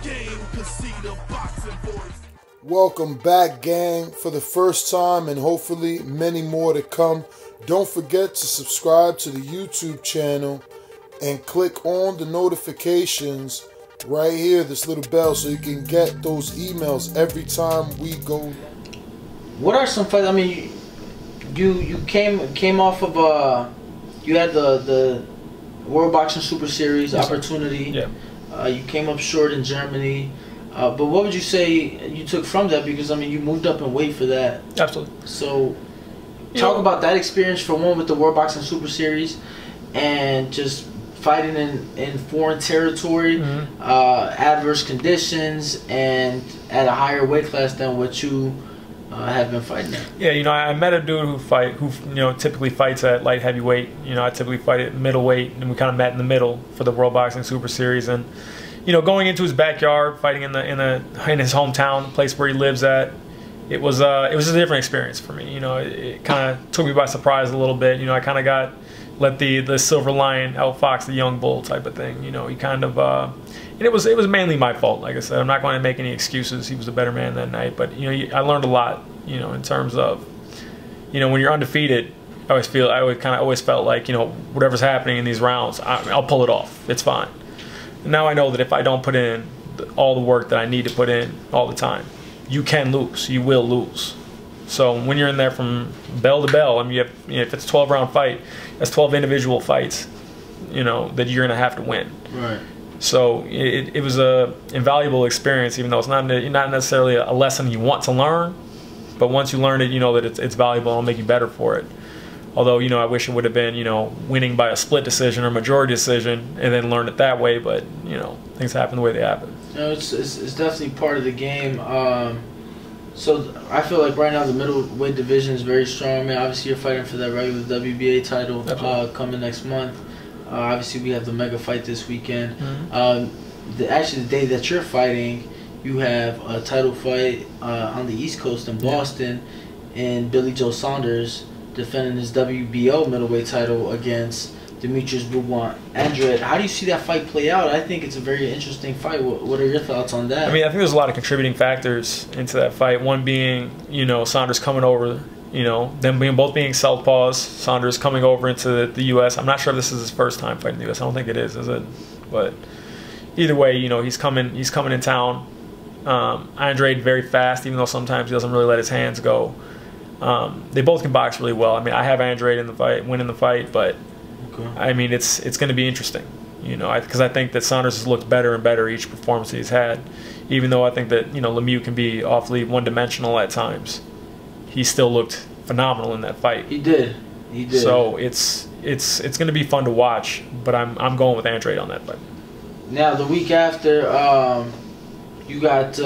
game, cause see the boxing voice. Welcome back, gang, for the first time and hopefully many more to come. Don't forget to subscribe to the YouTube channel and click on the notifications right here, this little bell, so you can get those emails every time we go. What are some fights? I mean, you came off of you had the World Boxing Super Series opportunity. Yeah. You came up short in Germany. But what would you say you took from that? Because, I mean, you moved up in weight for that. Absolutely. So, talk about that experience for one with the World Boxing Super Series and just fighting in foreign territory, adverse conditions, and at a higher weight class than what you have been fighting at. Yeah, you know, I met a dude who typically fights at light heavyweight. You know, I typically fight at middleweight, and we kind of met in the middle for the World Boxing Super Series. And you know, going into his backyard, fighting in his hometown, the place where he lives at, it was a different experience for me. You know, it kind of took me by surprise a little bit. You know, I kind of let the silver lion outfox the young bull type of thing. You know, he kind of and it was mainly my fault. Like I said, I'm not going to make any excuses. He was a better man that night, but you know, I learned a lot. You know, in terms of, you know, when you're undefeated, I always felt like, you know, whatever's happening in these rounds, I'll pull it off. It's fine. Now I know that if I don't put in all the work that I need to put in all the time, you can lose. You will lose. So when you're in there from bell to bell, I mean, if it's a 12-round fight, that's 12 individual fights, you know, that you're going to have to win. Right. So it was a invaluable experience, even though it's not necessarily a lesson you want to learn. But once you learn it, you know that it's valuable and it'll make you better for it. Although, you know, I wish it would have been, you know, winning by a split decision or majority decision and then learn it that way. But, you know, things happen the way they happen. You know, it's definitely part of the game. So I feel like right now the middleweight division is very strong. I mean, obviously you're fighting for that regular WBA title coming next month. Obviously we have the mega fight this weekend. Actually, the day that you're fighting, you have a title fight on the East Coast in Boston, and Billy Joe Saunders defending his WBO middleweight title against Demetrius Andrade. How do you see that fight play out? I think it's a very interesting fight. What are your thoughts on that? I mean, I think there's a lot of contributing factors into that fight. One being, you know, Saunders coming over, you know, them both being southpaws. Saunders coming over into the U.S. I'm not sure if this is his first time fighting the U.S. I don't think it is it? But either way, you know, he's coming in town. Andrade very fast, even though sometimes he doesn't really let his hands go. They both can box really well. I mean, I have Andrade in the fight, winning the fight, but I mean, it's going to be interesting, you know, because I think that Saunders has looked better and better each performance he's had. Even though I think that, you know, Lemieux can be awfully one-dimensional at times, he still looked phenomenal in that fight. He did. So it's going to be fun to watch, but I'm going with Andrade on that fight. Now the week after, you got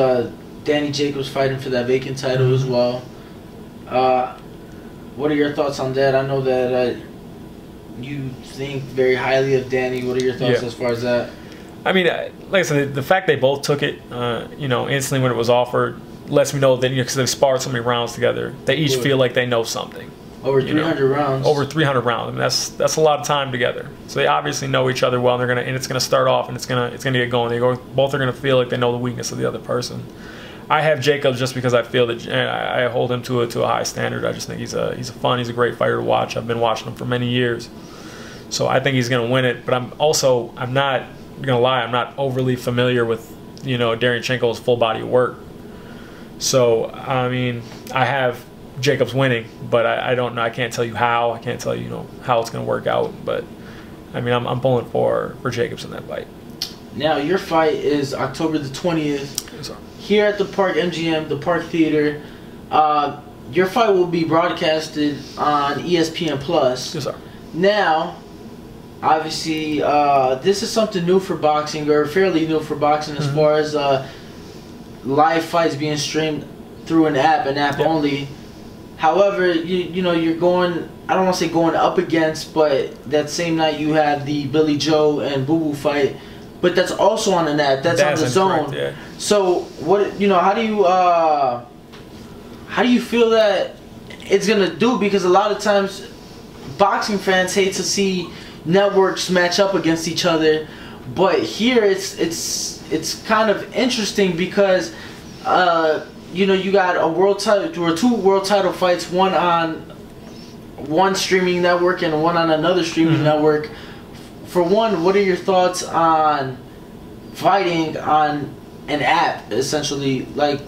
Danny Jacobs fighting for that vacant title as well. What are your thoughts on that? I know that you think very highly of Danny. What are your thoughts as far as that? I mean, like I said, the fact they both took it, you know, instantly when it was offered, lets me know that, you know, because they've sparred so many rounds together, they each feel like they know something. Over 300 rounds. Over 300 rounds. I mean, that's a lot of time together. So they obviously know each other well, and it's gonna start off, and it's gonna get going. Both are gonna feel like they know the weakness of the other person. I have Jacobs just because I feel that I hold him to a high standard. I just think he's a great fighter to watch. I've been watching him for many years, so I think he's gonna win it. But I'm not gonna lie, I'm not overly familiar with, you know, Derevyanchenko's full body of work. So I mean, I have Jacobs winning, but I don't know. I can't tell you how. I can't tell you, you know, how it's going to work out. But I mean, I'm pulling for Jacobs in that fight. Now your fight is October the 20th here at the Park MGM, the Park Theater. Your fight will be broadcasted on ESPN Plus. Yes, sir. Now, obviously, this is something new for boxing, or fairly new for boxing, as far as live fights being streamed through an app only. However, you know, you're going, I don't want to say going up against, but that same night you have the Billy Joe and Boo Boo fight, but that's also on an app. That's on the zone. Correct, yeah. So what, you know, how do you feel that it's gonna do? Because a lot of times boxing fans hate to see networks match up against each other, but here it's it's kind of interesting because you know, you got a world title or 2 world title fights, one on one streaming network and one on another streaming network. For one, what are your thoughts on fighting on an app, essentially? Like,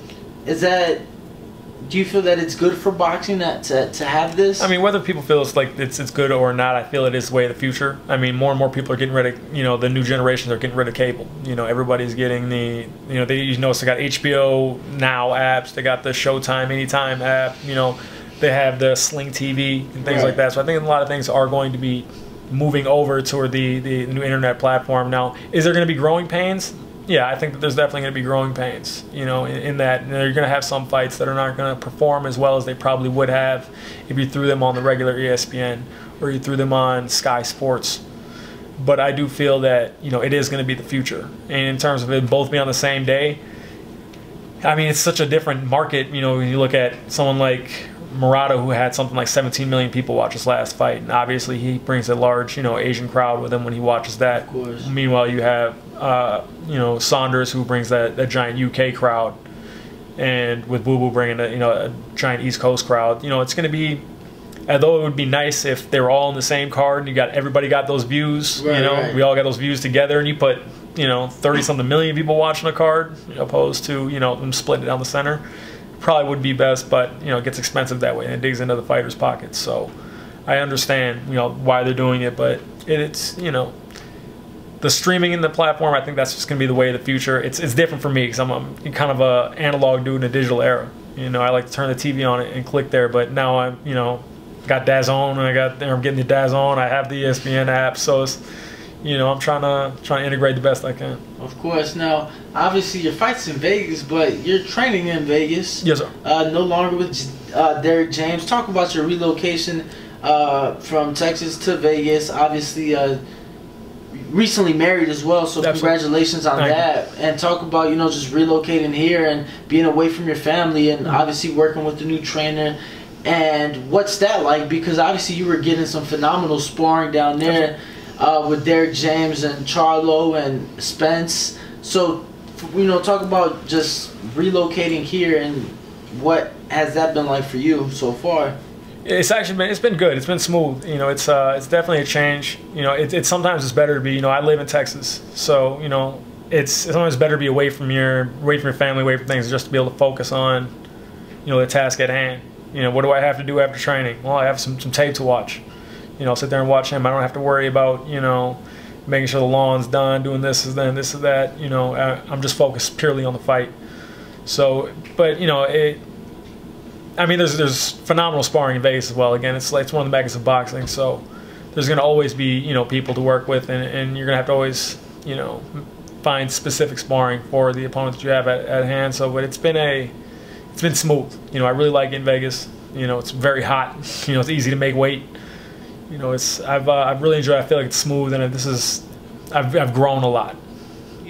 do you feel that it's good for boxing to have this? I mean, whether people feel it's good or not, I feel it is the way of the future. I mean, more and more people are getting rid of, you know, the new generations are getting rid of cable. You know, everybody's getting they got HBO Now apps, they got the Showtime Anytime app, you know, they have the Sling TV and things like that. So I think a lot of things are going to be moving over toward the new internet platform. Now, is there going to be growing pains? Yeah, I think that there's definitely going to be growing pains, you know, in that, you know, you're going to have some fights that are not going to perform as well as they probably would have if you threw them on the regular ESPN or you threw them on Sky Sports. But I do feel that, you know, it is going to be the future. And in terms of it both being on the same day, I mean, it's such a different market. You know, when you look at someone like Murata, who had something like 17 million people watch his last fight, and obviously he brings a large, you know, Asian crowd with him when he watches that. Of course. Meanwhile, you have you know, Saunders, who brings that giant UK crowd, and with Boo Boo bringing a giant East Coast crowd. You know, it's going to be, although it would be nice if they were all in the same card and everybody got those views. Right, you know, we all got those views together, and you put, you know, 30-something million people watching a card, opposed to, you know, them splitting it down the center. Probably would be best, but, you know, it gets expensive that way and it digs into the fighters' pockets. So I understand, you know, why they're doing it, but it's, you know, the streaming in the platform, I think that's just going to be the way of the future. It's different for me because I'm kind of a analog dude in a digital era. You know, I like to turn the TV on and click there, but now I'm, you know, got DAZN, and I'm getting the DAZN. I have the ESPN app, so it's, you know, I'm trying to integrate the best I can. Of course. Now, obviously, your fight's in Vegas, but you're training in Vegas. Yes, sir. No longer with Derek James. Talk about your relocation from Texas to Vegas. Obviously, recently married as well, so Absolutely. Congratulations on Thank that. you. And talk about, you know, just relocating here and being away from your family and obviously working with the new trainer. And what's that like? Because obviously you were getting some phenomenal sparring down there with Derek James and Charlo and Spence. So, you know, talk about just relocating here and what has that been like for you so far? It's been good. It's been smooth. You know, it's definitely a change. You know, it's sometimes it's better to be. You know, I live in Texas, so you know, it's sometimes better to be away from your family, away from things, just to be able to focus on, you know, the task at hand. You know, what do I have to do after training? Well, I have some tape to watch. You know, I'll sit there and watch him. I don't have to worry about, you know, making sure the lawn's done, doing this and then this and that. You know, I'm just focused purely on the fight. So, but you know, I mean, there's phenomenal sparring in Vegas as well. Again, it's one of the meccas of boxing, so there's going to always be, you know, people to work with, and you're going to have to always, you know, find specific sparring for the opponents that you have at hand. So, but it's been smooth. You know, I really like it in Vegas. You know, it's very hot. You know, it's easy to make weight. You know, I've really enjoyed it. I feel like it's smooth, and I've grown a lot.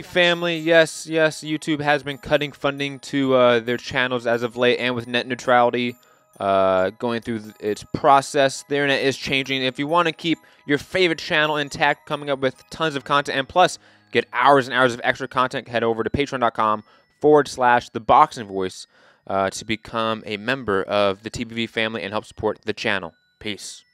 Family, yes, YouTube has been cutting funding to their channels as of late, and with net neutrality going through its process, the internet is changing. If you want to keep your favorite channel intact, coming up with tons of content, and plus get hours and hours of extra content, head over to patreon.com/ThaBoxingVoice to become a member of the TBV family and help support the channel. Peace.